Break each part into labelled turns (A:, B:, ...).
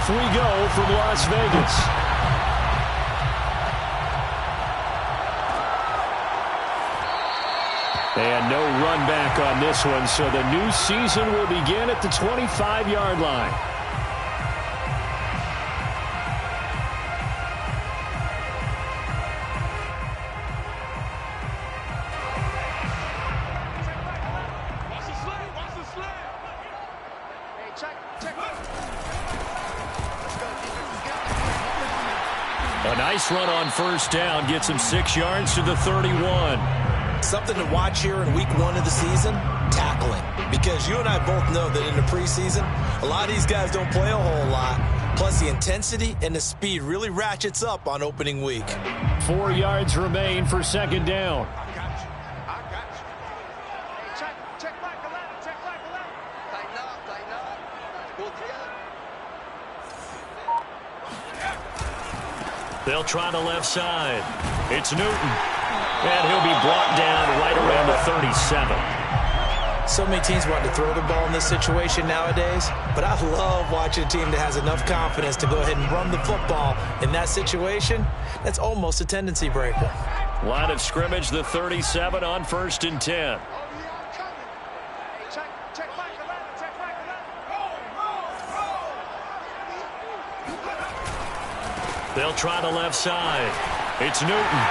A: off we go from Las Vegas. And no run back on this one, so the new season will begin at the 25-yard line. A nice run on first down gets him 6 yards to the 31.
B: Something to watch here in week 1 of the season, tackling. Because you and I both know that in the preseason, a lot of these guys don't play a whole lot. Plus, the intensity and the speed really ratchets up on opening week.
A: 4 yards remain for second down. They'll try the left side. It's Newton. And he'll be brought down right around the 37.
B: So many teams want to throw the ball in this situation nowadays, but I love watching a team that has enough confidence to go ahead and run the football in that situation. That's almost a tendency breaker.
A: Line of scrimmage, the 37 on 1st and 10. They'll try the left side. It's Newton.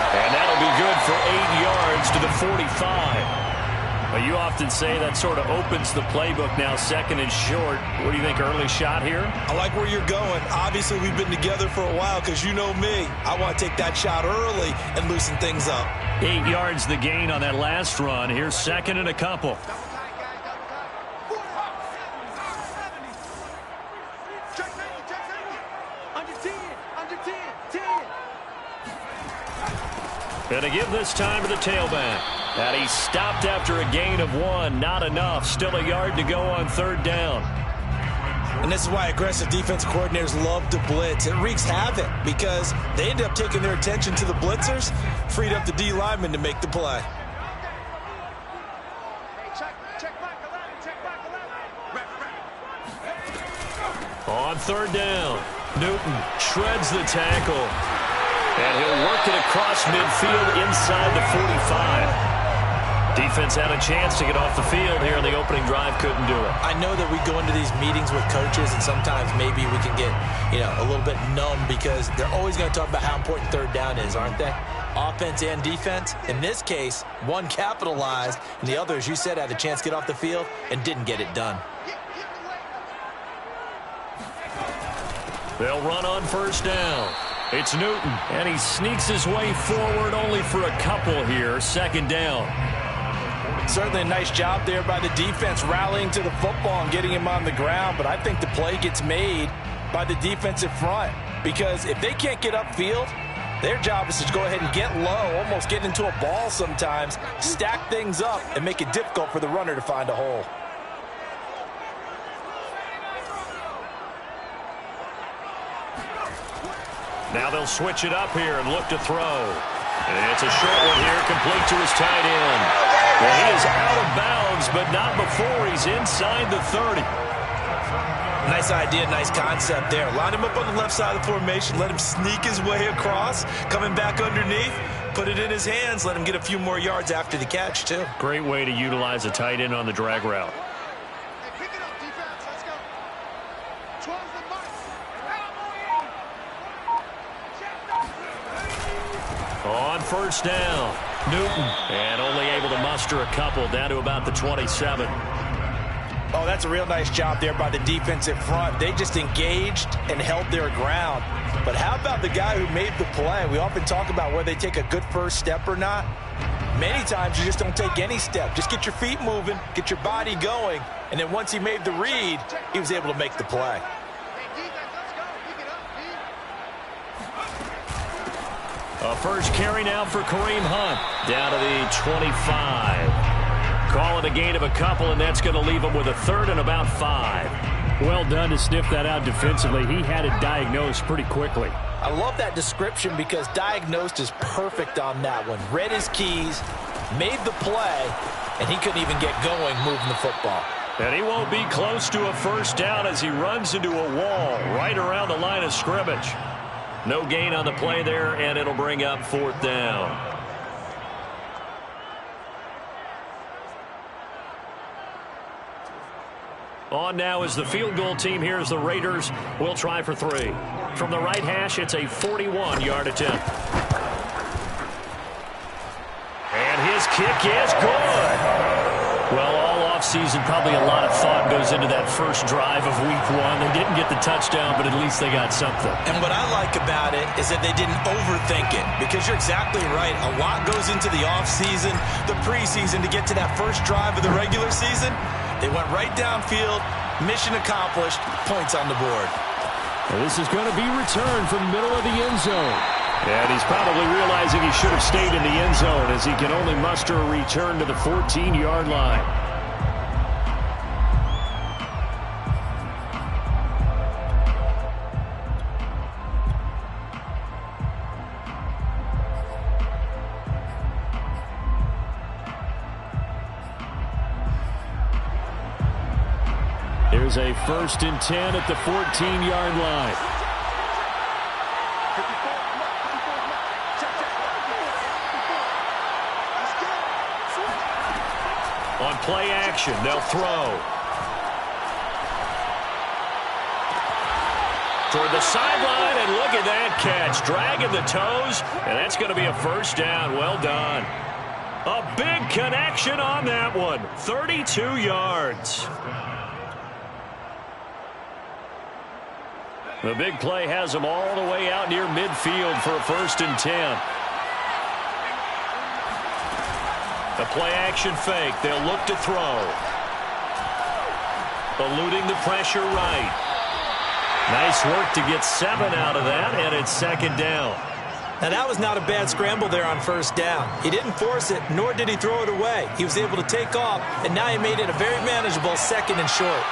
A: And that'll be good for 8 yards to the 45. Well, you often say that sort of opens the playbook now, 2nd and short. What do you think, early shot here?
B: I like where you're going. Obviously, we've been together for a while because you know me. I want to take that shot early and loosen things up.
A: 8 yards the gain on that last run. Here's 2nd and a couple. And to give this time to the tailback. And he stopped after a gain of 1. Not enough. Still a yard to go on 3rd down.
B: And this is why aggressive defense coordinators love to blitz. It wreaks havoc because they end up taking their attention to the blitzers, freed up the D lineman to make the play.
A: On 3rd down, Newton shreds the tackle. And he'll work it across midfield inside the 45. Defense had a chance to get off the field here in the opening drive, couldn't do it.
B: I know that we go into these meetings with coaches, and sometimes maybe we can get, a little bit numb because they're always going to talk about how important 3rd down is, aren't they? Offense and defense. In this case, one capitalized, and the other, as you said, had a chance to get off the field and didn't get it done.
A: They'll run on 1st down. It's Newton, and he sneaks his way forward only for a couple here. 2nd down.
B: Certainly a nice job there by the defense rallying to the football and getting him on the ground, but I think the play gets made by the defensive front because if they can't get upfield, their job is to go ahead and get low, almost get into a ball sometimes, stack things up, and make it difficult for the runner to find a hole.
A: Now they'll switch it up here and look to throw. And it's a short one here, complete to his tight end. Well, he is out of bounds, but not before he's inside the 30.
B: Nice idea, nice concept there. Line him up on the left side of the formation, let him sneak his way across, coming back underneath, put it in his hands, let him get a few more yards after the catch, too.
A: Great way to utilize a tight end on the drag route. On 1st down, Newton, and only able to muster a couple down to about the 27.
B: Oh, that's a real nice job there by the defensive front. They just engaged and held their ground. But how about the guy who made the play? We often talk about whether they take a good first step or not. Many times you just don't take any step. Just get your feet moving, get your body going, and then once he made the read, he was able to make the play.
A: A first carry now for Kareem Hunt. Down to the 25. Call it a gain of a couple, and that's going to leave him with a 3rd and about 5. Well done to sniff that out defensively. He had it diagnosed pretty quickly.
B: I love that description because diagnosed is perfect on that one. Read his keys, made the play, and he couldn't even get going moving the football.
A: And he won't be close to a first down as he runs into a wall right around the line of scrimmage. No gain on the play there, and it'll bring up 4th down. On now is the field goal team. Here's the Raiders. We'll try for 3. From the right hash, it's a 41-yard attempt. And his kick is good. Well, all offseason, probably a lot of thought goes into that first drive of week 1. They didn't get the touchdown, but at least they got something.
B: And what I like about it is that they didn't overthink it, because you're exactly right. A lot goes into the offseason, the preseason, to get to that first drive of the regular season. They went right downfield, mission accomplished, points on the board.
C: Well, this is going to be returned from the middle of the end zone.
A: And he's probably realizing he should have stayed in the end zone, as he can only muster a return to the 14-yard line. There's a 1st and 10 at the 14-yard line. On play action, they'll throw. Toward the sideline, and look at that catch. Dragging the toes, and that's going to be a first down. Well done. A big connection on that one. 32 yards. The big play has them all the way out near midfield for a 1st and 10. The play-action fake. They'll look to throw. Eluding the pressure right. Nice work to get 7 out of that, and it's 2nd down.
B: Now, that was not a bad scramble there on 1st down. He didn't force it, nor did he throw it away. He was able to take off, and now he made it a very manageable 2nd and short.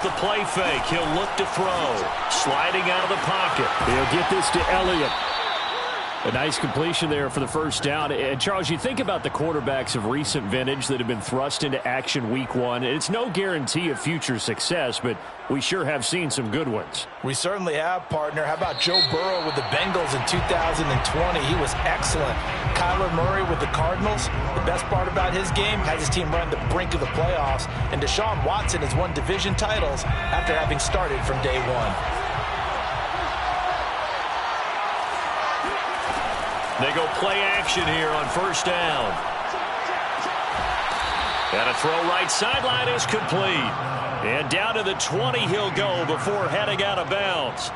A: The play fake. He'll look to throw. Sliding out of the pocket.
C: He'll get this to Elliott. A nice completion there for the first down. And, Charles, you think about the quarterbacks of recent vintage that have been thrust into action week 1. It's no guarantee of future success, but we sure have seen some good ones.
B: We certainly have, partner. How about Joe Burrow with the Bengals in 2020? He was excellent. Kyler Murray with the Cardinals. The best part about his game, has his team run the brink of the playoffs. And Deshaun Watson has won division titles after having started from day 1.
A: They go play action here on 1st down. And a throw right sideline is complete. And down to the 20 he'll go before heading out of bounds.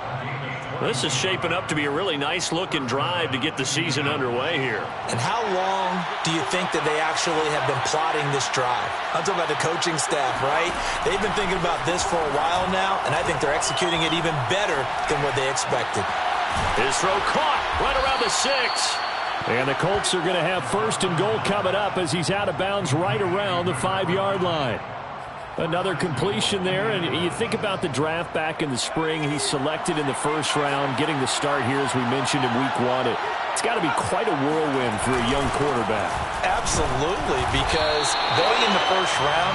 A: This is shaping up to be a really nice-looking drive to get the season underway here.
B: And how long do you think that they actually have been plotting this drive? I'm talking about the coaching staff, right? They've been thinking about this for a while now, and I think they're executing it even better than what they expected.
A: His throw caught right around the 6.
C: And the Colts are going to have 1st and goal coming up as he's out of bounds right around the 5-yard line. Another completion there, and you think about the draft back in the spring. He's selected in the 1st round, getting the start here, as we mentioned, in week 1. It's got to be quite a whirlwind for a young quarterback.
B: Absolutely, because going in the 1st round,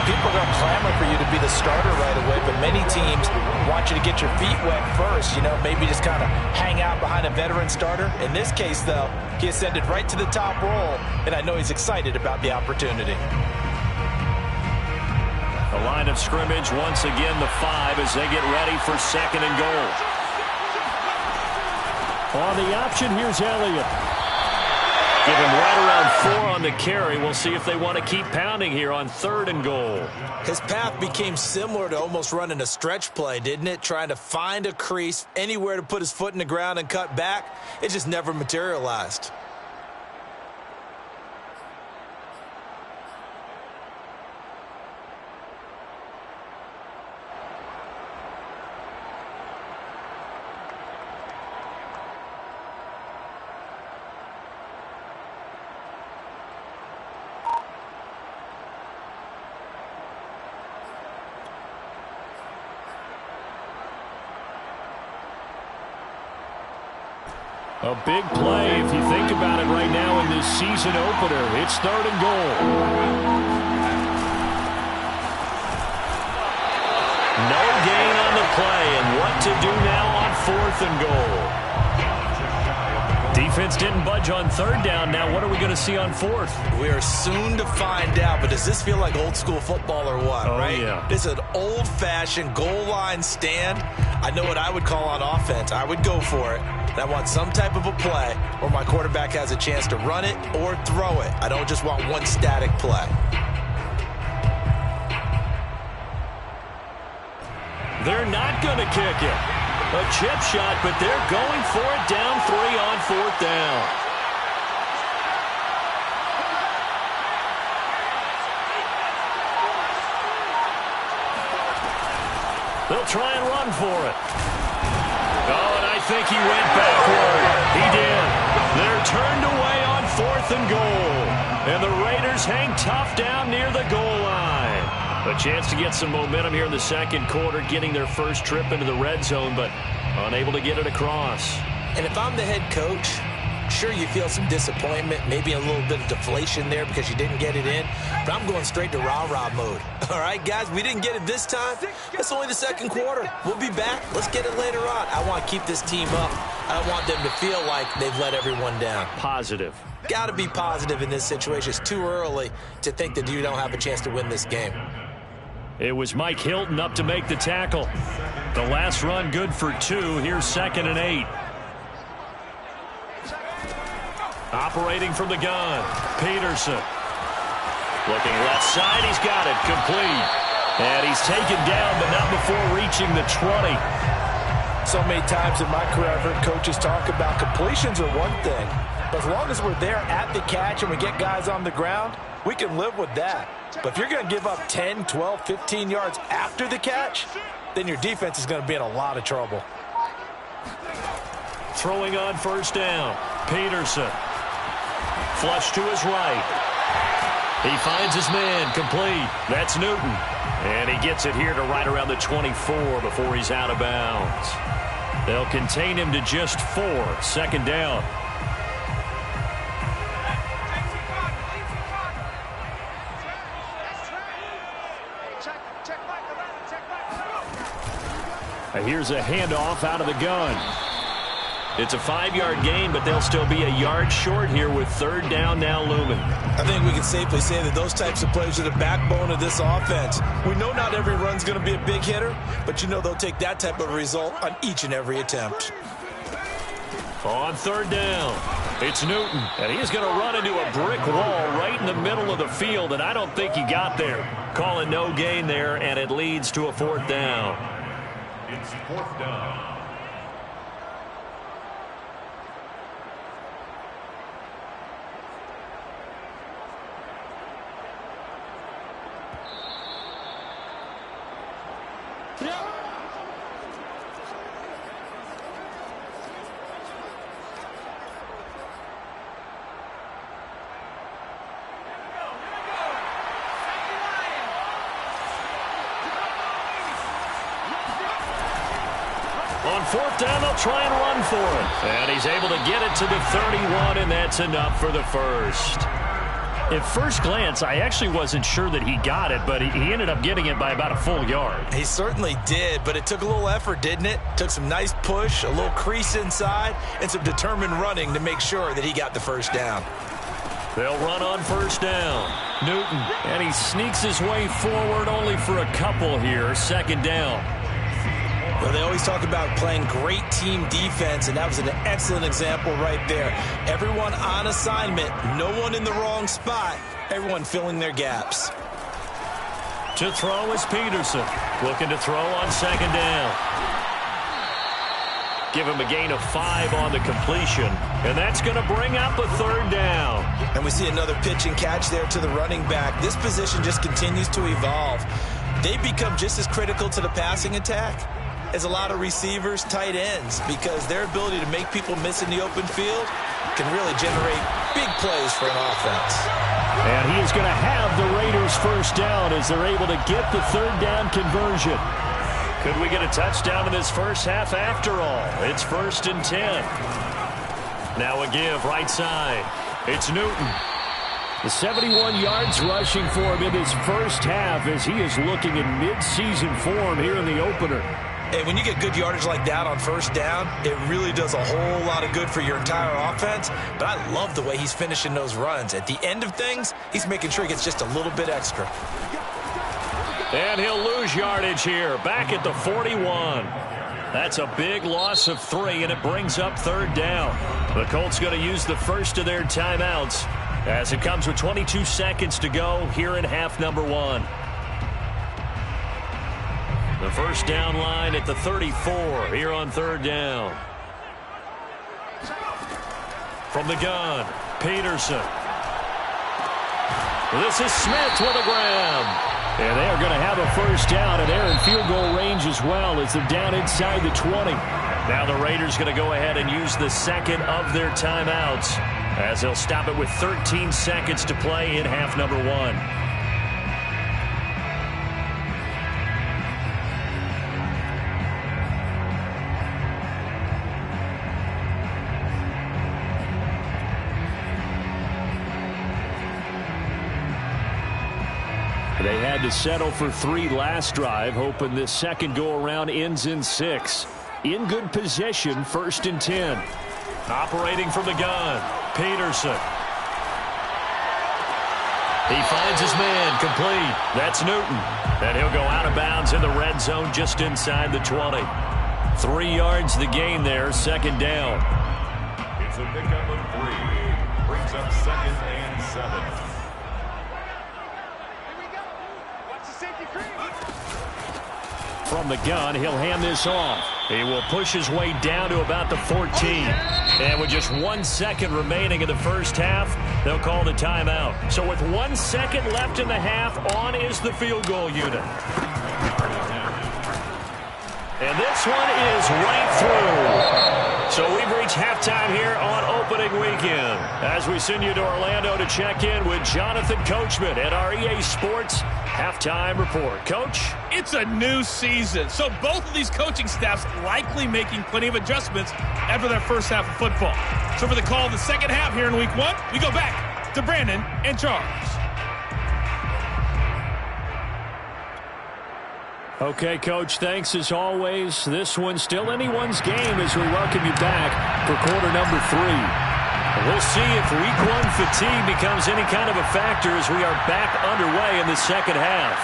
B: people are going to clamor for you to be the starter right away, but many teams want you to get your feet wet first, maybe just kind of hang out behind a veteran starter. In this case, though, he ascended right to the top roll, and I know he's excited about the opportunity.
A: The line of scrimmage, once again, the 5 as they get ready for 2nd and goal.
C: On the option, here's Elliott.
A: Give him right around 4 on the carry. We'll see if they want to keep pounding here on 3rd and goal.
B: His path became similar to almost running a stretch play, didn't it? Trying to find a crease, anywhere to put his foot in the ground and cut back. It just never materialized.
C: A big play if you think about it right now in this season opener. It's 3rd and goal. No gain on the play, and what to do now on 4th and goal. Defense didn't budge on 3rd down. Now what are we going to see on 4th?
B: We are soon to find out, but does this feel like old school football or what, right?
C: Yeah.
B: This is an old-fashioned goal line stand. I know what I would call on offense. I would go for it. And I want some type of a play where my quarterback has a chance to run it or throw it. I don't just want one static play.
C: They're not going to kick it. A chip shot, but they're going for it down 3 on 4th down. They'll try and run for it. Oh, and I think he went backward. He did. They're turned away on 4th and goal. And the Raiders hang tough down near the goal line. A chance to get some momentum here in the 2nd quarter, getting their first trip into the red zone, but unable to get it across.
B: And if I'm the head coach, sure, you feel some disappointment, maybe a little bit of deflation there because you didn't get it in, but I'm going straight to rah-rah mode. All right, guys, we didn't get it this time. It's only the 2nd quarter. We'll be back. Let's get it later on. I want to keep this team up. I don't want them to feel like they've let everyone down.
C: Positive.
B: Got to be positive in this situation. It's too early to think that you don't have a chance to win this game.
C: It was Mike Hilton up to make the tackle. The last run good for 2. Here's 2nd and 8. Operating from the gun, Peterson. Looking left side, he's got it, complete. And he's taken down, but not before reaching the 20.
B: So many times in my career, I've heard coaches talk about completions are one thing, but as long as we're there at the catch and we get guys on the ground, we can live with that. But if you're going to give up 10, 12, 15 yards after the catch, then your defense is going to be in a lot of trouble.
C: Throwing on 1st down, Peterson. Flush to his right. He finds his man, complete. That's Newton. And he gets it here to right around the 24 before he's out of bounds. They'll contain him to just 4, 2nd down. And here's a handoff out of the gun. It's a 5-yard gain, but they'll still be a yard short here with 3rd down now looming.
B: I think we can safely say that those types of plays are the backbone of this offense. We know not every run's going to be a big hitter, but you know they'll take that type of result on each and every attempt.
C: On 3rd down, it's Newton, and he's going to run into a brick wall right in the middle of the field, and I don't think he got there. Call it no gain there, and it leads to a 4th down.
D: It's 4th down.
C: On 4th down, they'll try and run for it. And he's able to get it to the 31, and that's enough for the first. At first glance, I actually wasn't sure that he got it, but he ended up getting it by about a full yard.
B: He certainly did, but it took a little effort, didn't it? Took some nice push, a little crease inside, and some determined running to make sure that he got the first down.
C: They'll run on 1st down. Newton, and he sneaks his way forward only for a couple here. 2nd down.
B: Well, they always talk about playing great team defense, and that was an excellent example right there. Everyone on assignment, no one in the wrong spot, everyone filling their gaps.
C: To throw is Peterson, looking to throw on 2nd down. Give him a gain of 5 on the completion, and that's going to bring up a 3rd down.
B: And we see another pitch and catch there to the running back. This position just continues to evolve. They become just as critical to the passing attack as a lot of receivers, tight ends, because their ability to make people miss in the open field can really generate big plays for an offense.
C: And he is going to have the Raiders' first down as they're able to get the 3rd down conversion. Could we get a touchdown in this first half after all? It's 1st and 10.
A: Now a give right side. It's Newton.
C: The 71 yards rushing for him in his first half as he is looking in mid-season form here in the opener.
B: And when you get good yardage like that on first down, it really does a whole lot of good for your entire offense. But I love the way he's finishing those runs. At the end of things, he's making sure he gets just a little bit extra.
A: And he'll lose yardage here, back at the 41. That's a big loss of 3, and it brings up third down. The Colts going to use the first of their timeouts as it comes with 22 seconds to go here in half number 1. The first down line at the 34 here on third down. From the gun, Peterson. This is Smith with a grab.
C: And they are going to have a first down, and they're in field goal range as well as they're down inside the 20.
A: Now the Raiders going to go ahead and use the second of their timeouts as they'll stop it with 13 seconds to play in half number 1.
C: They had to settle for 3 last drive, hoping this second go-around ends in 6. In good position, 1st and 10.
A: Operating from the gun, Peterson. He finds his man, complete. That's Newton. And he'll go out of bounds in the red zone just inside the 20. 3 yards the gain there, second down.
D: It's a pickup of 3. Brings up 2nd and 7.
C: From the gun, he'll hand this off.
A: He will push his way down to about the 14. And with just 1 second remaining in the first half, they'll call the timeout. So with 1 second left in the half, on is the field goal unit. And this one is right through. So we've reached halftime here on opening weekend as we send you to Orlando to check in with Jonathan Coachman at our EA Sports Halftime Report. Coach?
E: It's a new season, so both of these coaching staffs likely making plenty of adjustments after their first half of football. So for the call of the second half here in week 1, we go back to Brandon and Charles.
C: Okay, Coach, thanks as always. This one's still anyone's game as we welcome you back for quarter number 3.
A: We'll see if week 1 fatigue becomes any kind of a factor as we are back underway in the second half.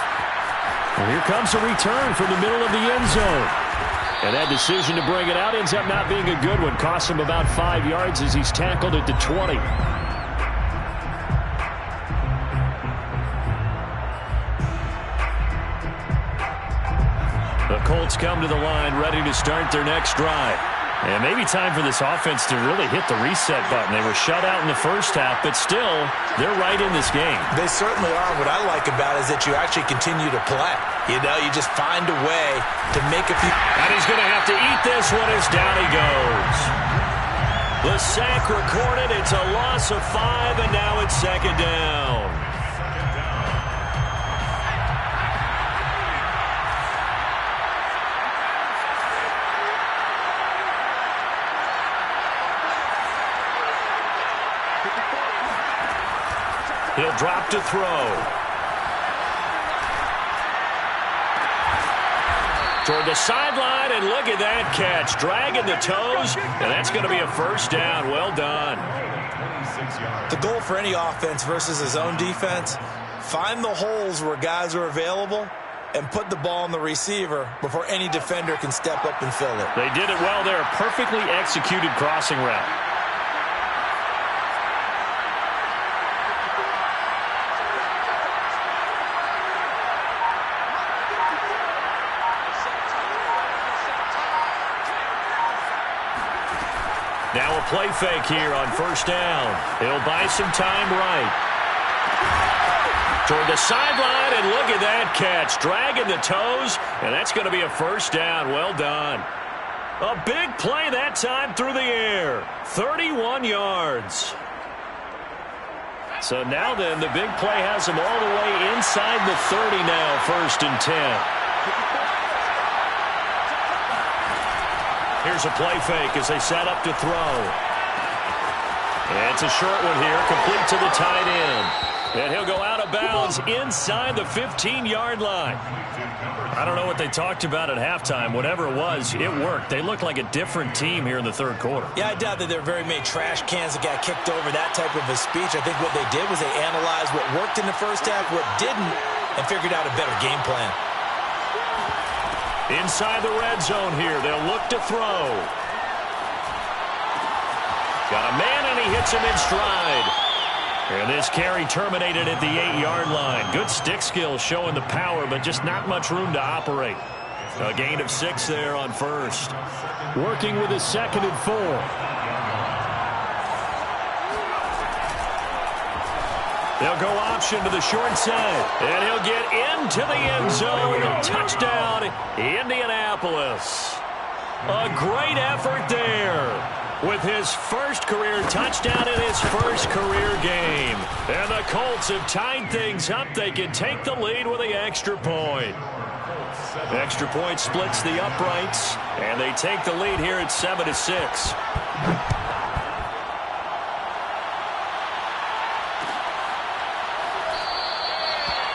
C: Well, here comes a return from the middle of the end zone. And that decision to bring it out ends up not being a good one. Costs him about 5 yards as he's tackled at the 20.
A: The Colts come to the line ready to start their next drive. And maybe time for this offense to really hit the reset button. They were shut out in the first half, but still, they're right in this game.
B: They certainly are. What I like about it is that you actually continue to play. You know, you just find a way to make a few.
A: And he's going to have to eat this one as down he goes. The sack recorded. It's a loss of 5, and now it's second down. He'll drop to throw. Toward the sideline, and look at that catch. Dragging the toes, and that's going to be a first down. Well done.
B: The goal for any offense versus his own defense, find the holes where guys are available and put the ball on the receiver before any defender can step up and fill it.
A: They did it well there. Perfectly executed crossing route. Now a play fake here on first down. He'll buy some time right. Toward the sideline, and look at that catch. Dragging the toes, and that's going to be a first down. Well done. A big play that time through the air. 31 yards. So now then, the big play has him all the way inside the 30 now, 1st and 10. Here's a play fake as they set up to throw.
C: It's a short one here, complete to the tight end. And he'll go out of bounds inside the 15-yard line. I don't know what they talked about at halftime. Whatever it was, it worked. They look like a different team here in the third quarter.
B: Yeah, I doubt that there are very many trash cans that got kicked over, that type of a speech. I think what they did was they analyzed what worked in the first half, what didn't, and figured out a better game plan.
C: Inside the red zone here, they'll look to throw. Got a man, and he hits him in stride. And this carry terminated at the 8-yard line. Good stick skills showing the power, but just not much room to operate. A gain of 6 there on first. Working with a 2nd and 4. They'll go option to the short side. And he'll get into the end zone. Touchdown, Indianapolis. A great effort there, with his first career touchdown in his first career game. And the Colts have tied things up. They can take the lead with the extra point. Extra point splits the uprights, and they take the lead here at 7-6.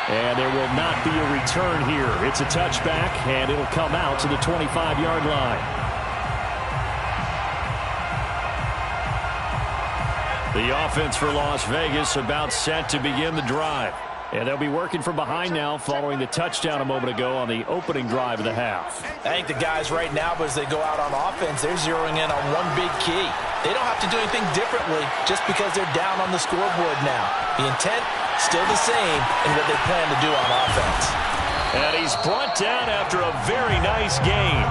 C: And there will not be a return here. It's a touchback, and it'll come out to the 25-yard line. The offense for Las Vegas about set to begin the drive. And they'll be working from behind now following the touchdown a moment ago on the opening drive of the half.
B: I think the guys right now, as they go out on offense, they're zeroing in on one big key. They don't have to do anything differently just because they're down on the scoreboard now. The intent, still the same in what they plan to do on offense.
C: And he's brought down after a very nice game.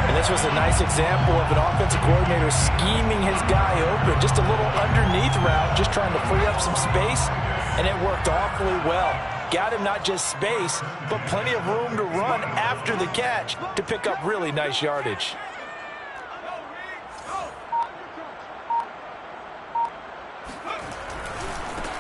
B: And this was a nice example of an offensive coordinator scheming his guy open. Just a little underneath route, just trying to free up some space, and it worked awfully well. Got him not just space, but plenty of room to run after the catch to pick up really nice yardage.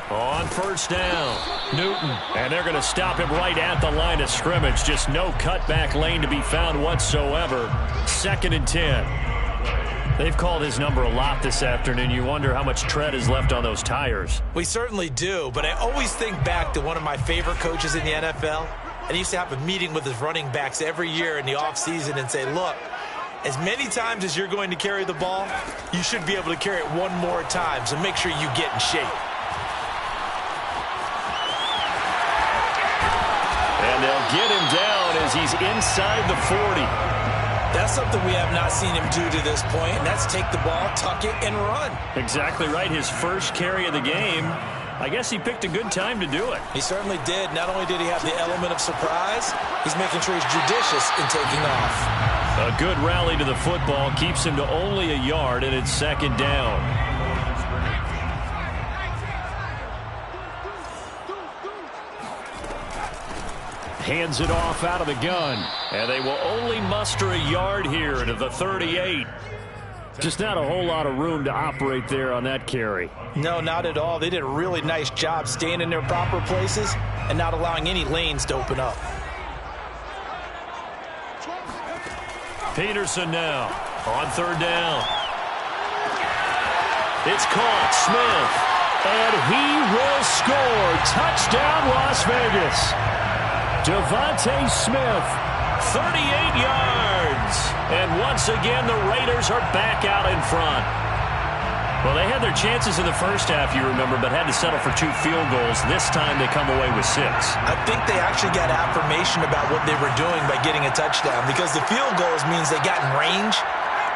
C: On first down, Newton. And they're going to stop him right at the line of scrimmage. Just no cutback lane to be found whatsoever. 2nd and 10. They've called his number a lot this afternoon. You wonder how much tread is left on those tires.
B: We certainly do, but I always think back to one of my favorite coaches in the NFL. And he used to have a meeting with his running backs every year in the offseason and say, look, as many times as you're going to carry the ball, you should be able to carry it one more time, so make sure you get in shape.
C: And they'll get him down as he's inside the 40.
B: That's something we have not seen him do to this point, and that's take the ball, tuck it, and run.
C: Exactly right. His first carry of the game. I guess he picked a good time to do it.
B: He certainly did. Not only did he have the element of surprise, he's making sure he's judicious in taking off.
C: A good rally to the football keeps him to only a yard, and it's 2nd down. Hands it off out of the gun. And they will only muster a yard here to the 38. Just not a whole lot of room to operate there on that carry.
B: No, not at all. They did a really nice job staying in their proper places and not allowing any lanes to open up.
C: Peterson now on 3rd down. It's caught. Smith. And he will score. Touchdown, Las Vegas. Devontae Smith, 38 yards. And once again, the Raiders are back out in front. Well, they had their chances in the first half, you remember, but had to settle for 2 field goals. This time they come away with 6.
B: I think they actually got affirmation about what they were doing by getting a touchdown, because the field goals means they got in range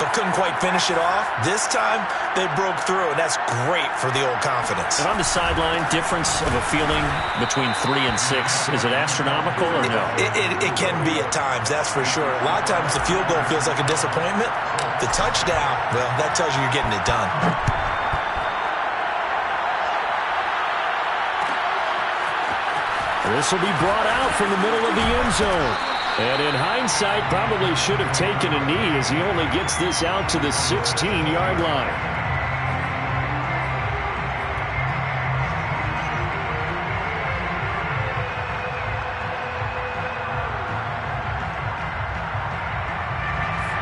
B: but couldn't quite finish it off. This time, they broke through, and that's great for the old confidence.
C: And on the sideline, difference of a feeling between 3 and 6, is it astronomical or no?
B: It can be at times, that's for sure. A lot of times the field goal feels like a disappointment. The touchdown, well, that tells you you're getting it done.
C: This will be brought out from the middle of the end zone. And in hindsight, probably should have taken a knee as he only gets this out to the 16-yard line.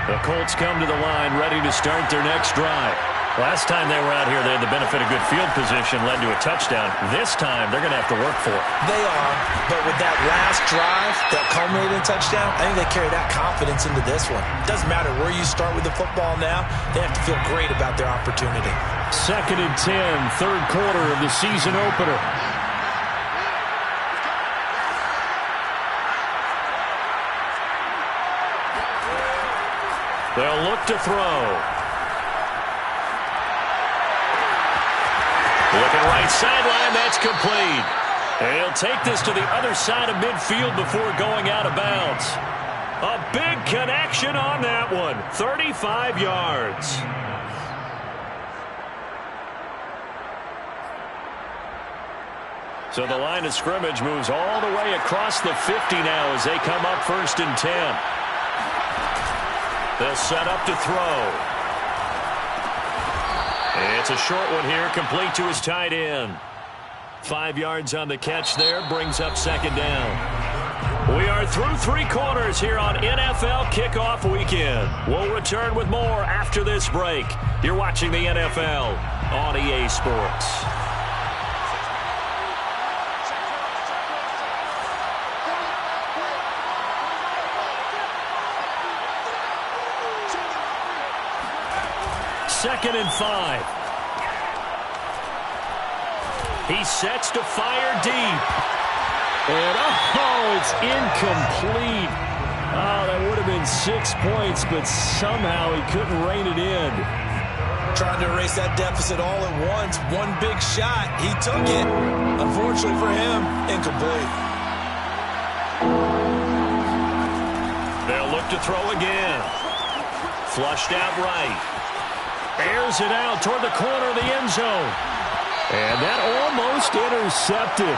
C: The Colts come to the line ready to start their next drive. Last time they were out here, they had the benefit of good field position, led to a touchdown. This time, they're going to have to work for it.
B: They are, but with that last drive that culminated in a touchdown, I think they carry that confidence into this one. It doesn't matter where you start with the football now. They have to feel great about their opportunity.
C: 2nd and 10, third quarter of the season opener. They'll look to throw. Looking right sideline, that's complete. And he'll take this to the other side of midfield before going out of bounds. A big connection on that one. 35 yards. So the line of scrimmage moves all the way across the 50 now as they come up 1st and 10. They'll set up to throw. It's a short one here, complete to his tight end. 5 yards on the catch there, brings up 2nd down. We are through 3 quarters here on NFL Kickoff Weekend. We'll return with more after this break. You're watching the NFL on EA Sports. Second and 5. He sets to fire deep. And, it's incomplete. Oh, that would have been 6 points, but somehow he couldn't rein it in.
B: Trying to erase that deficit all at once. One big shot. He took it. Unfortunately for him, incomplete.
C: They'll look to throw again. Flushed out right. Airs it out toward the corner of the end zone. And that almost intercepted.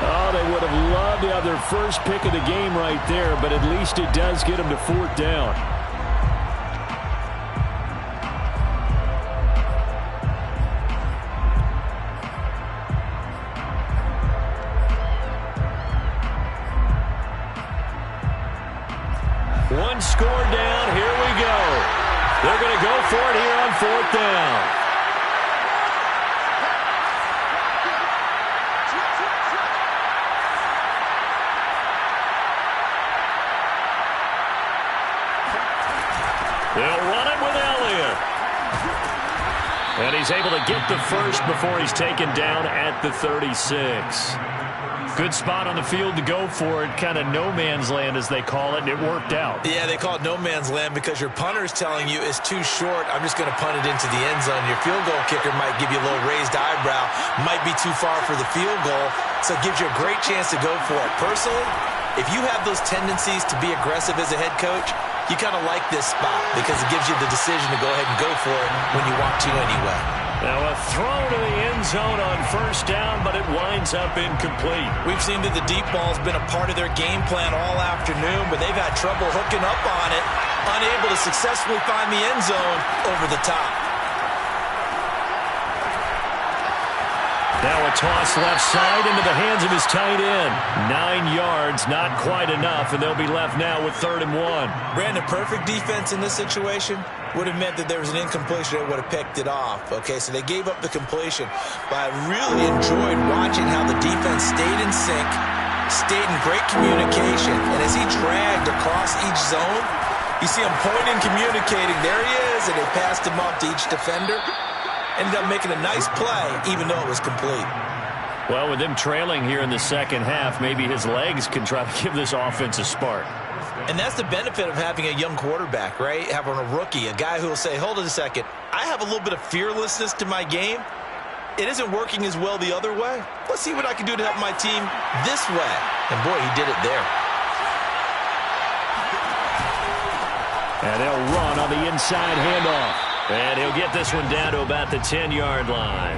C: Oh, they would have loved to have their first pick of the game right there, but at least it does get them to 4th down. One score down. Here we go. They're going to go for it here on 4th down. They'll run it with Elliott. And he's able to get the first before he's taken down at the 36. Good spot on the field to go for it. Kind of no man's land, as they call it, and it worked out.
B: Yeah, they call it no man's land because your punter's telling you it's too short. I'm just going to punt it into the end zone. Your field goal kicker might give you a little raised eyebrow. Might be too far for the field goal, so it gives you a great chance to go for it. Personally, if you have those tendencies to be aggressive as a head coach, you kind of like this spot because it gives you the decision to go ahead and go for it when you want to anyway.
C: Now a throw to the end zone on 1st down, but it winds up incomplete.
B: We've seen that the deep ball's been a part of their game plan all afternoon, but they've had trouble hooking up on it, unable to successfully find the end zone over the top.
C: Now a toss left side into the hands of his tight end. 9 yards, not quite enough, and they'll be left now with 3rd and 1.
B: Brandon, perfect defense in this situation would have meant that there was an incompletion that would have picked it off. Okay, so they gave up the completion. But I really enjoyed watching how the defense stayed in sync, stayed in great communication, and as he dragged across each zone, you see him pointing, communicating. There he is, and they passed him off to each defender. Ended up making a nice play, even though it was complete.
C: Well, with them trailing here in the second half, maybe his legs can try to give this offense a spark.
B: And that's the benefit of having a young quarterback, right? Having a rookie, a guy who will say, hold it a second, I have a little bit of fearlessness to my game. It isn't working as well the other way. Let's see what I can do to help my team this way. And boy, he did it there.
C: And they'll run on the inside handoff. And he'll get this one down to about the 10-yard line.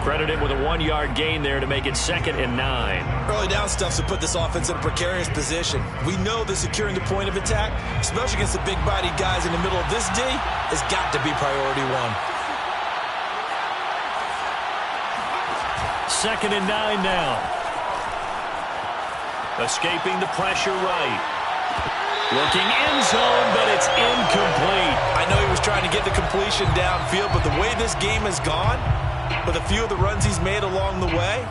C: Credit him with a 1-yard gain there to make it 2nd and 9.
B: Early down stuff to put this offense in a precarious position. We know that securing the point of attack, especially against the big-bodied guys in the middle of this D, has got to be priority 1.
C: 2nd and 9 now. Escaping the pressure right. Looking end zone, but it's incomplete.
B: I know he was trying to get the completion downfield, but the way this game has gone, with a few of the runs he's made along the way,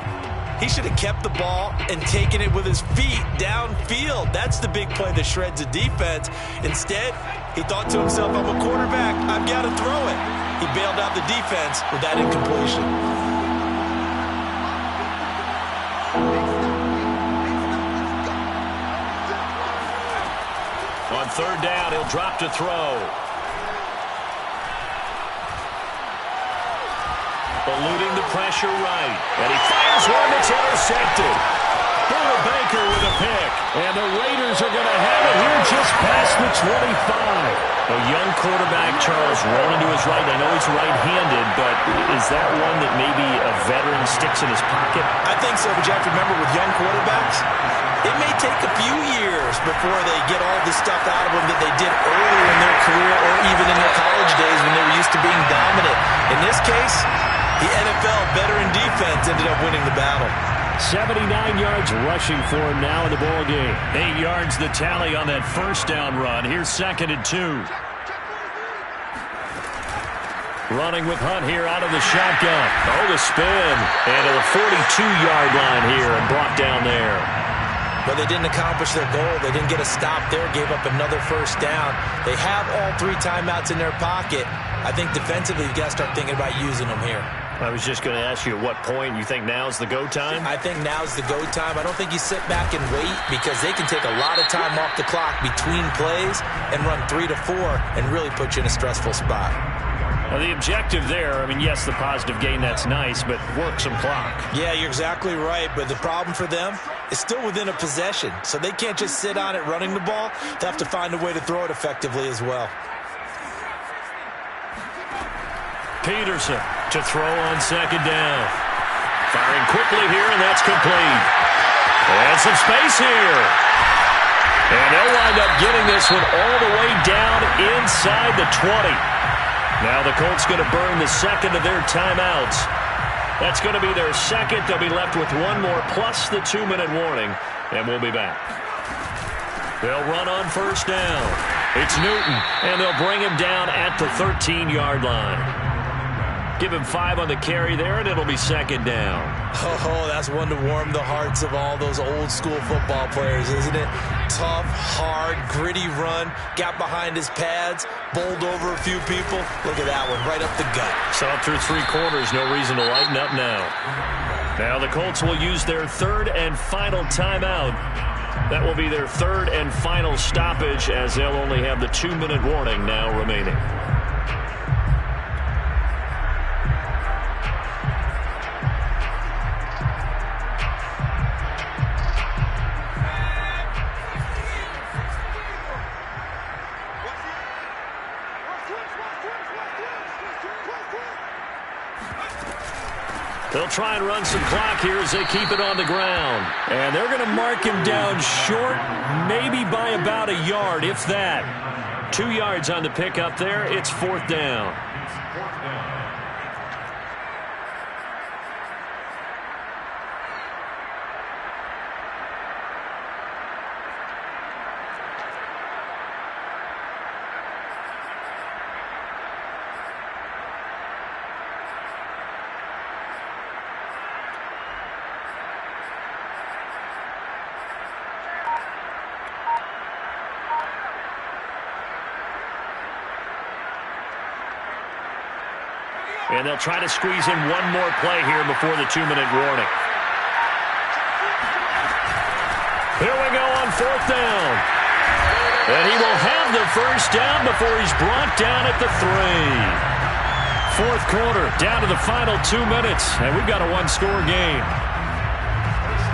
B: he should have kept the ball and taken it with his feet downfield. That's the big play that shreds a defense. Instead, he thought to himself, I'm a quarterback, I've got to throw it. He bailed out the defense with that incompletion.
C: On third down, he'll drop to throw. Eluding the pressure right. And he fires one that's intercepted. Buda Baker with a pick. And the Raiders are going to have it here just past the 25. A young quarterback, Charles, rolling to his right. I know he's right-handed, but is that one that maybe a veteran sticks in his pocket?
B: I think so, but you have to remember with young quarterbacks, it may take a few years before they get all the stuff out of them that they did earlier in their career or even in their college days when they were used to being dominant. In this case, the NFL veteran defense ended up winning the battle.
C: 79 yards rushing for him now in the ball game. 8 yards the tally on that first down run. Here's 2nd and 2. Running with Hunt here out of the shotgun. Oh, the spin. And to the 42-yard line here and brought down there.
B: But they didn't accomplish their goal. They didn't get a stop there, gave up another first down. They have all 3 timeouts in their pocket. I think defensively, you've got to start thinking about using them here.
C: I was just going to ask you at what point you think now's the go time?
B: I think now's the go time. I don't think you sit back and wait because they can take a lot of time off the clock between plays and run 3 to 4 and really put you in a stressful spot.
C: Well, the objective there, I mean, yes, the positive gain, that's nice, but work some clock.
B: Yeah, you're exactly right, but the problem for them is still within a possession, so they can't just sit on it running the ball. They have to find a way to throw it effectively as well.
C: Peterson to throw on 2nd down. Firing quickly here, and that's complete. And some space here. And they'll wind up getting this one all the way down inside the 20. Now the Colts going to burn the second of their timeouts. That's going to be their second. They'll be left with one more plus the 2-minute warning, and we'll be back. They'll run on first down. It's Newton, and they'll bring him down at the 13-yard line. Give him 5 on the carry there, and it'll be 2nd down.
B: Oh, that's one to warm the hearts of all those old-school football players, isn't it? Tough, hard, gritty run, got behind his pads, bowled over a few people. Look at that one, right up the gut.
C: Saw it through 3 quarters, no reason to lighten up now. Now the Colts will use their 3rd and final timeout. That will be their 3rd and final stoppage as they'll only have the 2-minute warning now remaining. They'll try and run some clock here as they keep it on the ground. And they're going to mark him down short, maybe by about a yard, if that. 2 yards on the pickup there. It's 4th down. And they'll try to squeeze in one more play here before the 2-minute warning. Here we go on 4th down. And he will have the first down before he's brought down at the 3. 4th quarter, down to the final 2 minutes, and we've got a 1-score game.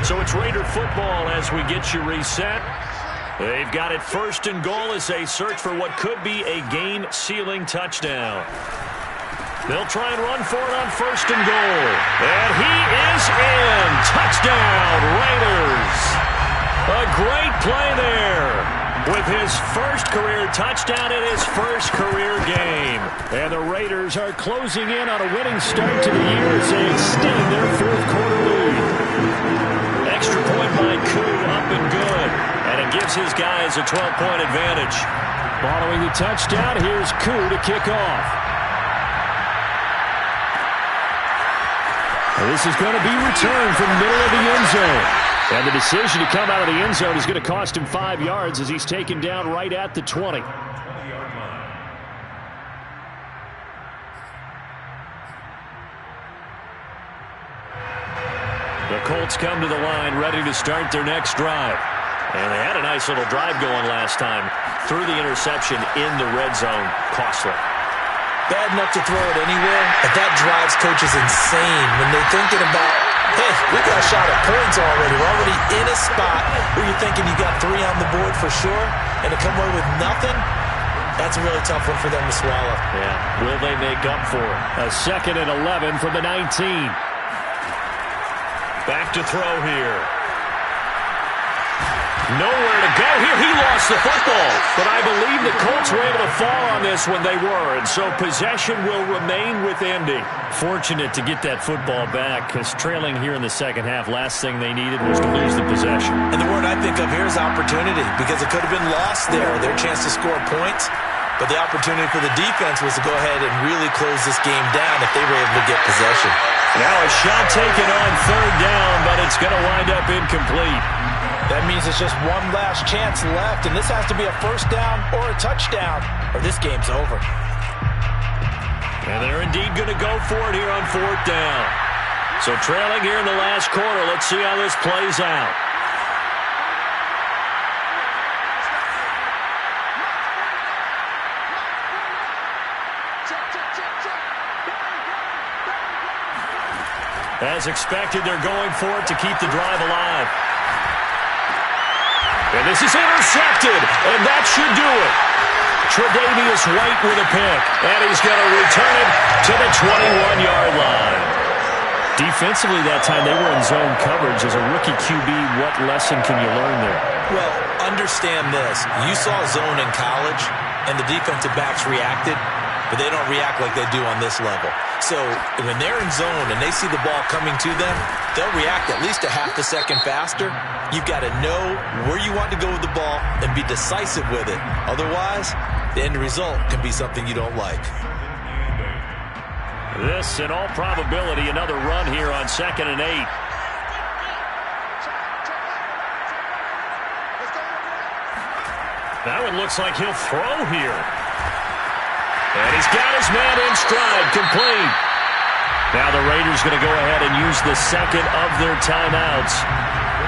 C: So it's Raider football as we get you reset. They've got it 1st and goal as they search for what could be a game-sealing touchdown. They'll try and run for it on 1st and goal. And he is in. Touchdown, Raiders. A great play there with his first career touchdown in his first career game. And the Raiders are closing in on a winning start to the year as they extend their 4th quarter lead. Extra point by Koo, up and good. And a give gives his guys a 12-point advantage. Following the touchdown, here's Koo to kick off. And this is going to be returned from the middle of the end zone. And the decision to come out of the end zone is going to cost him 5 yards as he's taken down right at the 20. The Colts come to the line ready to start their next drive. And they had a nice little drive going last time. Through the interception in the red zone. Costly.
B: Bad enough to throw it anywhere, but that drives coaches insane when they're thinking about, hey, we got a shot at points already. We're already in a spot where you're thinking you got 3 on the board for sure, and to come away with nothing, that's a really tough one for them to swallow.
C: Yeah. Will they make up for it? A 2nd and 11 from the 19. Back to throw here. Nowhere to go here. He lost the football. But I believe the Colts were able to fall on this when they were. And so possession will remain with Indy. Fortunate to get that football back because trailing here in the second half, last thing they needed was to lose the possession.
B: And the word I think of here is opportunity because it could have been lost there. Their chance to score points. But the opportunity for the defense was to go ahead and really close this game down if they were able to get possession.
C: Now a shot taken on 3rd down, but it's going to wind up incomplete.
B: That means it's just one last chance left, and this has to be a 1st down or a touchdown, or this game's over.
C: And they're indeed going to go for it here on 4th down. So trailing here in the last quarter, let's see how this plays out. As expected, they're going for it to keep the drive alive. And this is intercepted, and that should do it. Tre'Davious White with a pick, and he's going to return it to the 21-yard line. Defensively that time, they were in zone coverage. As a rookie QB, what lesson can you learn there?
B: Well, understand this. You saw zone in college, and the defensive backs reacted, but they don't react like they do on this level. So when they're in zone and they see the ball coming to them, they'll react at least a half a second faster. You've got to know where you want to go with the ball and be decisive with it. Otherwise, the end result can be something you don't like.
C: This, in all probability, another run here on 2nd and 8. That one looks like he'll throw here. And he's got his man in stride, complete. Now the Raiders going to go ahead and use the 2nd of their timeouts.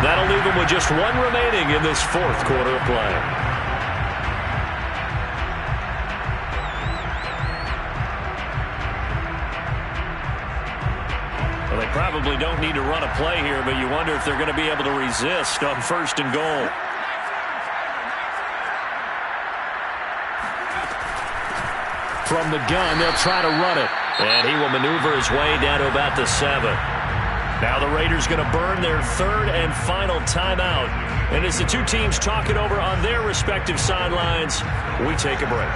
C: That'll leave them with just 1 remaining in this 4th quarter of play. Well, they probably don't need to run a play here, but you wonder if they're going to be able to resist on 1st and goal. From the gun, they'll try to run it. And he will maneuver his way down to about the 7. Now the Raiders going to burn their 3rd and final timeout. And as the two teams talk it over on their respective sidelines, we take a break.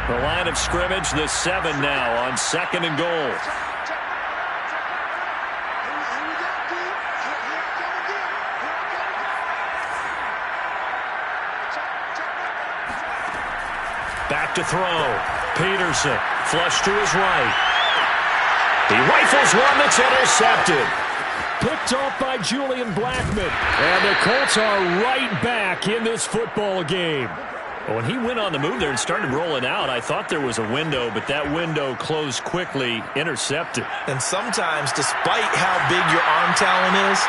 C: The line of scrimmage, the 7 now on 2nd and goal. Back to throw. Peterson, flush to his right. He rifles one that's intercepted. Picked off by Julian Blackmon. And the Colts are right back in this football game. When he went on the move there and started rolling out, I thought there was a window, but that window closed quickly, intercepted.
B: And sometimes, despite how big your arm talent is,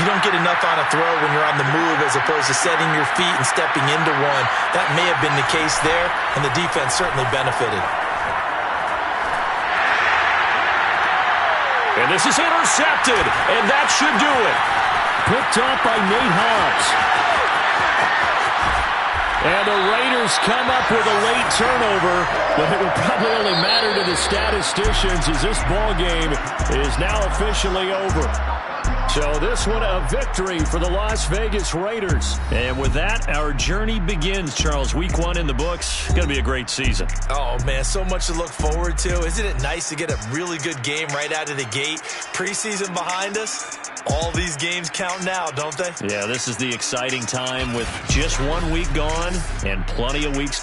B: you don't get enough on a throw when you're on the move as opposed to setting your feet and stepping into one. That may have been the case there, and the defense certainly benefited.
C: And this is intercepted, and that should do it. Picked off by Nate Hobbs. And the Raiders come up with a late turnover, but it will probably only matter to the statisticians as this ball game is now officially over. So this one a victory for the Las Vegas Raiders. And with that, our journey begins, Charles. Week 1 in the books. Going to be a great season.
B: Oh, man, so much to look forward to. Isn't it nice to get a really good game right out of the gate? Preseason behind us. All these games count now, don't they?
C: Yeah, this is the exciting time with just 1 week gone and plenty of weeks